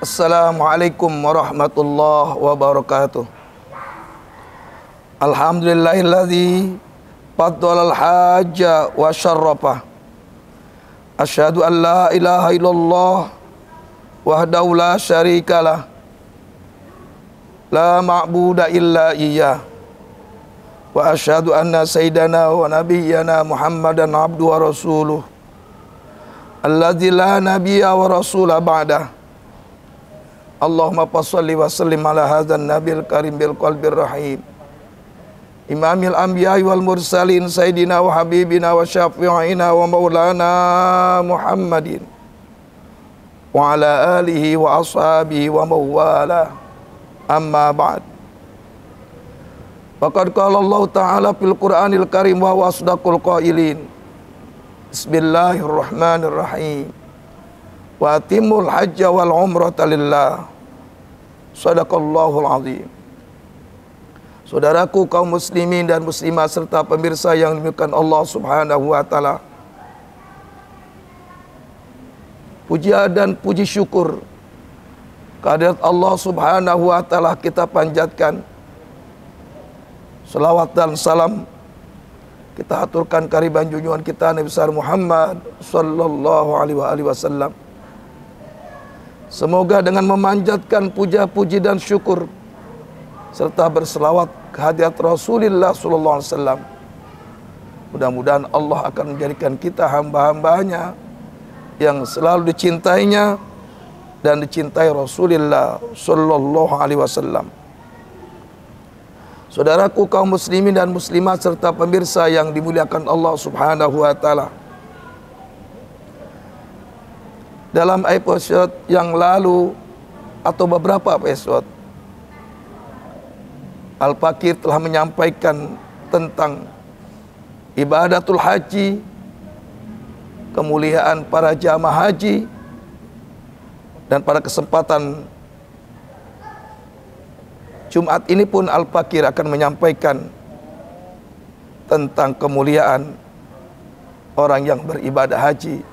Assalamualaikum warahmatullahi wabarakatuh. Alhamdulillahilladzi faddalal hajja wa syarrafa. Asyhadu an la ilaha illallah wahdahu la syarikalah. La ma'buda illa iyyah. Wa asyhadu anna sayyidana wa nabiyyana Muhammadan abduhu wa rasuluh. Alladzi la nabiyya wa rasula ba'dah. Allahumma salli wa sallim ala hadzal nabil karim bil qalbir rahim. Imamil anbiya wal mursalin sayyidina wa habibina wa syafi'ina wa maulana Muhammadin wa ala alihi wa ashabihi wa mawala. Amma ba'd. Faqad qala Allah Ta'ala fil Qur'anil Karim wa huwa asdaqul qailin. Bismillahirrahmanirrahim. Wa atimul hajja wal umrata lillah. Shadaqallahul azim. Saudaraku kaum muslimin dan muslimah serta pemirsa yang dimuliakan Allah Subhanahu wa taala. Pujian dan puji syukur kehadirat Allah Subhanahu wa taala kita panjatkan. Salawat dan salam kita aturkan kehadiran junjungan kita Nabi besar Muhammad sallallahu alaihi wasallam. Semoga dengan memanjatkan puja-puji dan syukur serta berselawat kehadirat Rasulullah sallallahu alaihi wasallam, mudah-mudahan Allah akan menjadikan kita hamba-hambanya yang selalu dicintainya dan dicintai Rasulullah sallallahu alaihi wasallam. Saudaraku kaum muslimin dan muslimat serta pemirsa yang dimuliakan Allah Subhanahu wa taala. Dalam episode yang lalu atau beberapa episode, Al-Fakir telah menyampaikan tentang ibadatul haji, kemuliaan para jamaah haji, dan pada kesempatan Jumat ini pun Al-Fakir akan menyampaikan tentang kemuliaan orang yang beribadah haji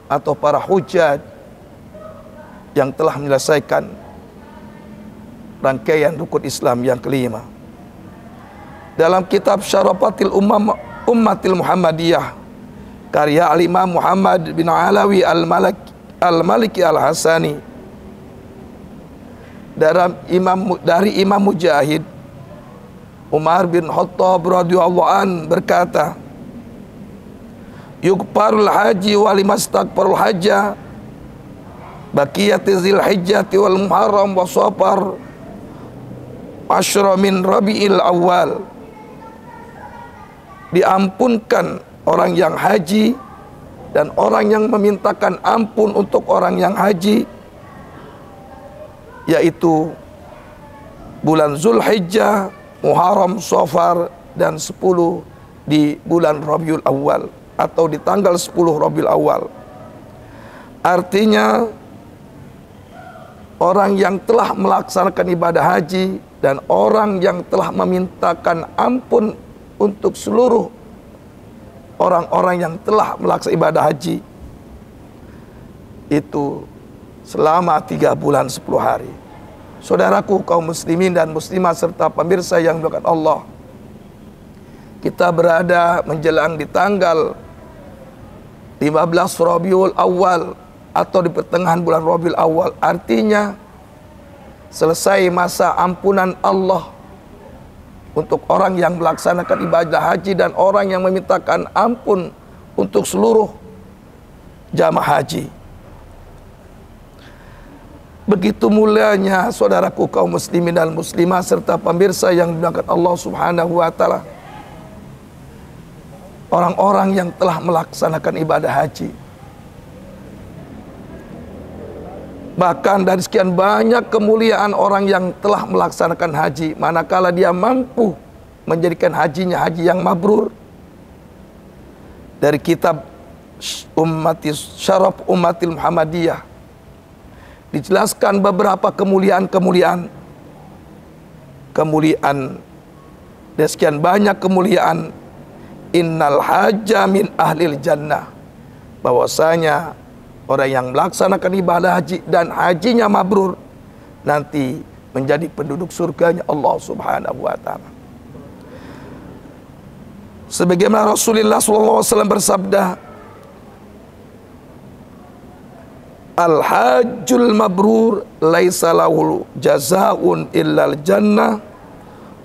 atau para hujjaj yang telah menyelesaikan rangkaian rukun Islam yang kelima. Dalam kitab Syarafatil Ummatil Muhammadiyah karya Al-Imam Muhammad bin Alawi Al-Maliki Al-Hasani, dari Imam Mujahid, Umar bin Khattab radhiyallahu an berkata, yukparul haji walimastaqparul hajja baqiyati zilhijjati wal muharram wa safar asyra min rabi'il awal. Diampunkan orang yang haji dan orang yang memintakan ampun untuk orang yang haji, yaitu bulan Zulhijjah, Muharram, Safar, dan 10 di bulan Rabiul Awal atau di tanggal 10 Rabiul Awal. Artinya orang yang telah melaksanakan ibadah haji dan orang yang telah memintakan ampun untuk seluruh orang-orang yang telah melaksanakan ibadah haji itu selama 3 bulan 10 hari. Saudaraku kaum muslimin dan muslimah serta pemirsa yang dimuliakan Allah, kita berada menjelang di tanggal 15 Rabiul Awal atau di pertengahan bulan Rabiul Awal. Artinya selesai masa ampunan Allah untuk orang yang melaksanakan ibadah haji dan orang yang memintakan ampun untuk seluruh jamaah haji. Begitu mulianya saudaraku kaum muslimin dan muslimah serta pemirsa yang dimuliakan Allah Subhanahu wa taala, orang-orang yang telah melaksanakan ibadah haji. Bahkan dari sekian banyak kemuliaan orang yang telah melaksanakan haji, manakala dia mampu menjadikan hajinya haji yang mabrur. Dari kitab Syaraf Ummatil Muhammadiyah dijelaskan beberapa kemuliaan dan sekian banyak kemuliaan. Innal hajja min ahlil jannah, bahwasanya orang yang melaksanakan ibadah haji dan hajinya mabrur nanti menjadi penduduk surganya Allah Subhanahu wa taala. Sebagaimana Rasulullah SAW bersabda, al-hajjul mabrur laisa lahu jazaa'un illal jannah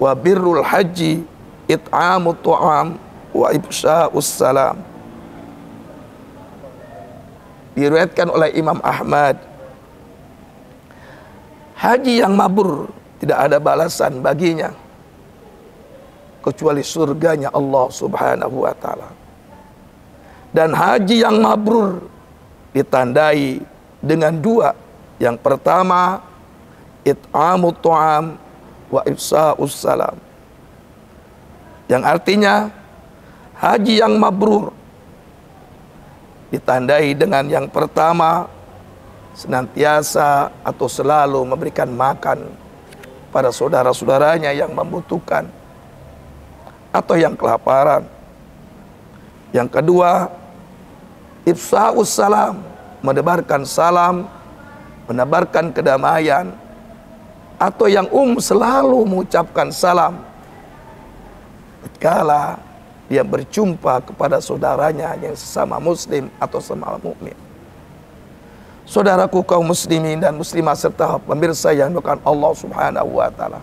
wa birrul haji it'amut ta'am wa ifsya'us salam. Diriwayatkan oleh Imam Ahmad, haji yang mabrur tidak ada balasan baginya kecuali surganya Allah Subhanahu wa taala. Dan haji yang mabrur ditandai dengan dua. Yang pertama, it'amut ta'am wa ifsya'us salam. Yang artinya haji yang mabrur ditandai dengan yang pertama, senantiasa atau selalu memberikan makan pada saudara-saudaranya yang membutuhkan atau yang kelaparan. Yang kedua, ifsya'us salam, menebarkan salam, menebarkan kedamaian, atau yang selalu mengucapkan salam tatkala dia berjumpa kepada saudaranya yang sesama muslim atau sesama mukmin. Saudaraku kaum muslimin dan muslimah serta pemirsa yang dimuliakan Allah Subhanahu wa taala.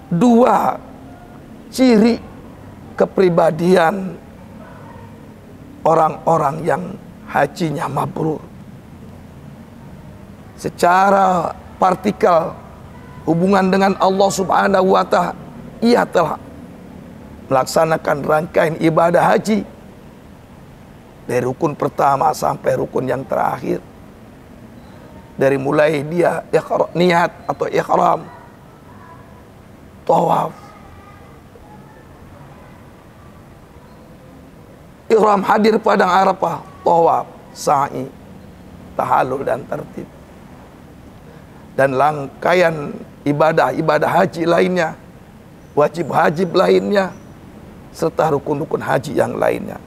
Dua ciri kepribadian orang-orang yang hajinya mabrur. Secara partikal hubungan dengan Allah Subhanahu wa taala, ia telah melaksanakan rangkaian ibadah haji dari rukun pertama sampai rukun yang terakhir. Dari mulai dia niat atau ihram, tawaf, ihram hadir padang Arafah, tawaf, sa'i, tahallul dan tertib. Dan rangkaian ibadah-ibadah haji lainnya, wajib-wajib lainnya, serta rukun-rukun haji yang lainnya.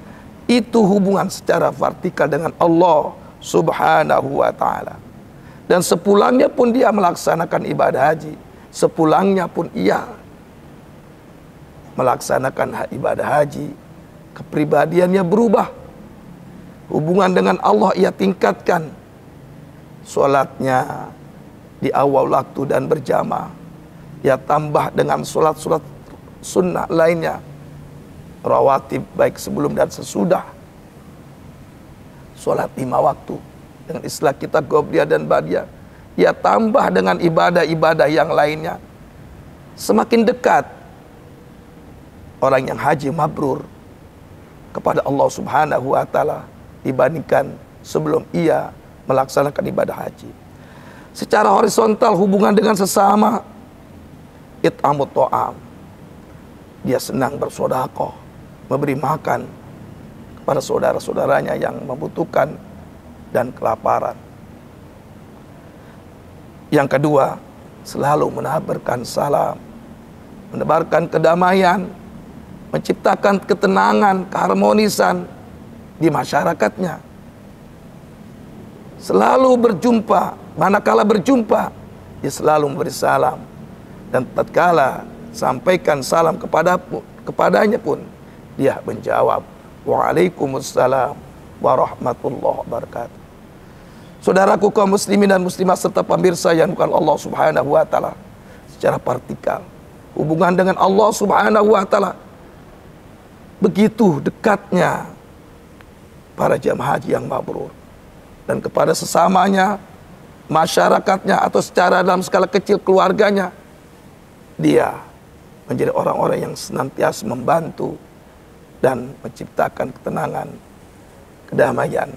Itu hubungan secara vertikal dengan Allah Subhanahu wa ta'ala. Dan sepulangnya pun dia melaksanakan ibadah haji. Sepulangnya pun ia melaksanakan ibadah haji. Kepribadiannya berubah. Hubungan dengan Allah ia tingkatkan. Sholatnya di awal waktu dan berjamaah. Ia tambah dengan sholat-sholat sunnah lainnya, rawatib baik sebelum dan sesudah. Sholat 5 waktu dengan istilah kita qobliyah dan ba'diyah. Ia tambah dengan ibadah-ibadah yang lainnya. Semakin dekat orang yang haji mabrur kepada Allah Subhanahu wa taala dibandingkan sebelum ia melaksanakan ibadah haji. Secara horizontal hubungan dengan sesama, it'amut ta'am, dia senang bersedekah, memberi makan kepada saudara-saudaranya yang membutuhkan dan kelaparan. Yang kedua, selalu menebarkan salam, menebarkan kedamaian, menciptakan ketenangan, keharmonisan di masyarakatnya. Selalu berjumpa, manakala berjumpa, dia selalu memberi salam. Dan tatkala sampaikan salam kepadanya pun, dia menjawab, Waalaikumsalam warahmatullahi wabarakatuh. Saudaraku kaum muslimin dan muslimah serta pemirsa yang bukan Allah Subhanahu wa taala, secara partikal hubungan dengan Allah Subhanahu wa taala begitu dekatnya para jamaah haji yang mabrur. Dan kepada sesamanya, masyarakatnya atau secara dalam skala kecil keluarganya, dia menjadi orang-orang yang senantiasa membantu dan menciptakan ketenangan, kedamaian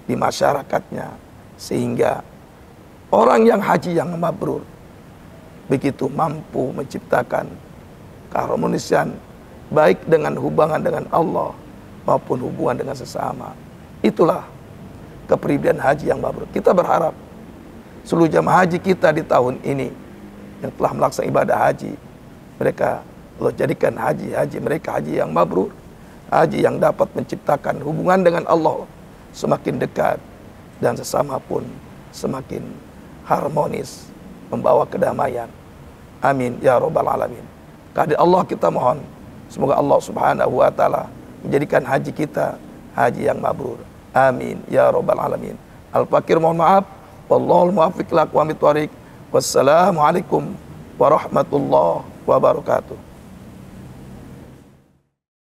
di masyarakatnya, sehingga orang yang haji yang mabrur begitu mampu menciptakan keharmonisan baik dengan hubungan dengan Allah maupun hubungan dengan sesama. Itulah kepribadian haji yang mabrur. Kita berharap seluruh jamaah haji kita di tahun ini yang telah melaksanakan ibadah haji, mereka Allah jadikan haji mereka haji yang mabrur, haji yang dapat menciptakan hubungan dengan Allah semakin dekat dan sesama pun semakin harmonis, membawa kedamaian. Amin ya rabbal alamin. Kehadirat Allah kita mohon, semoga Allah Subhanahu wa taala menjadikan haji kita haji yang mabrur. Amin ya rabbal alamin. Al-Fakir mohon maaf. Wallahul muwaffiq ila aqwamit thoriq. Wassalamualaikum warahmatullahi wabarakatuh.